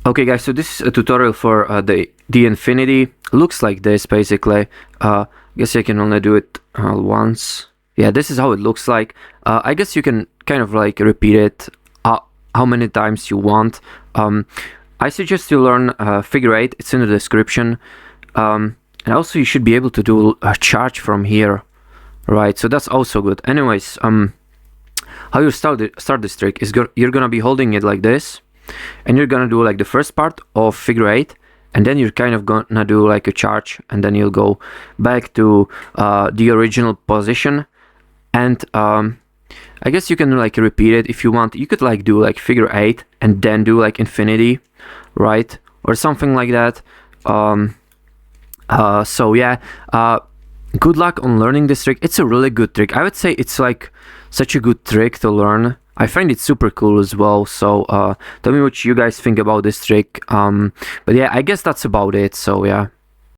Okay guys, so this is a tutorial for the infinity. Looks like this basically. I guess I can only do it once. Yeah, this is how it looks like. I guess you can kind of like repeat it how many times you want. I suggest you learn figure 8. It's in the description. And also you should be able to do a charge from here, right? So that's also good. Anyways, how you start this trick is you're gonna be holding it like this, and you're gonna do like the first part of figure 8, and then you're kind of gonna do like a charge, and then you'll go back to the original position. And I guess you can like repeat it if you want. You could like do like figure 8 and then do like infinity, right? Or something like that. So yeah, good luck on learning this trick. It's a really good trick. I would say it's like such a good trick to learn. I find it super cool as well. So tell me what you guys think about this trick. But yeah, I guess that's about it. So yeah.